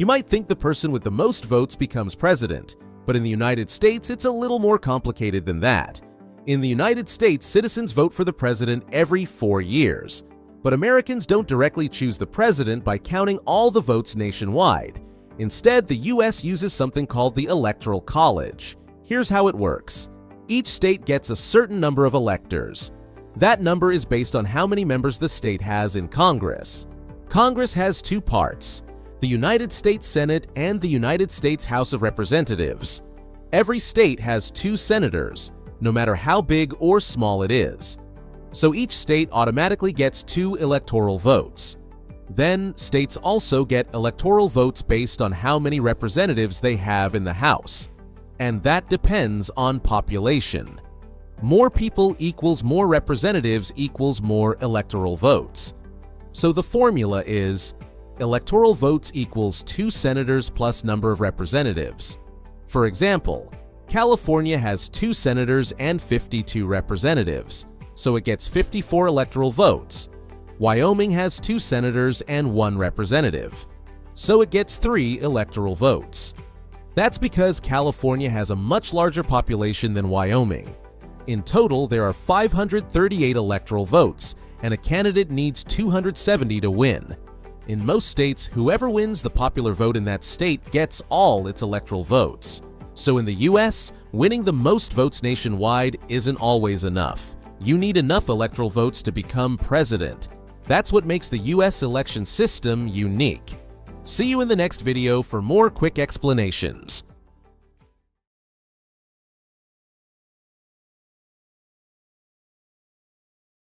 You might think the person with the most votes becomes president, but in the United States, it's a little more complicated than that. In the United States, citizens vote for the president every 4 years. But Americans don't directly choose the president by counting all the votes nationwide. Instead, the US uses something called the Electoral College. Here's how it works. Each state gets a certain number of electors. That number is based on how many members the state has in Congress. Congress has two parts: the United States Senate and the United States House of Representatives. Every state has 2 senators, no matter how big or small it is. So each state automatically gets 2 electoral votes. Then, states also get electoral votes based on how many representatives they have in the House. And that depends on population. More people equals more representatives equals more electoral votes. So the formula is electoral votes equals 2 senators plus number of representatives. For example, California has 2 senators and 52 representatives, so it gets 54 electoral votes. Wyoming has 2 senators and 1 representative, so it gets 3 electoral votes. That's because California has a much larger population than Wyoming. In total, there are 538 electoral votes, and a candidate needs 270 to win. In most states, whoever wins the popular vote in that state gets all its electoral votes. So in the US, winning the most votes nationwide isn't always enough. You need enough electoral votes to become president. That's what makes the US election system unique. See you in the next video for more quick explanations.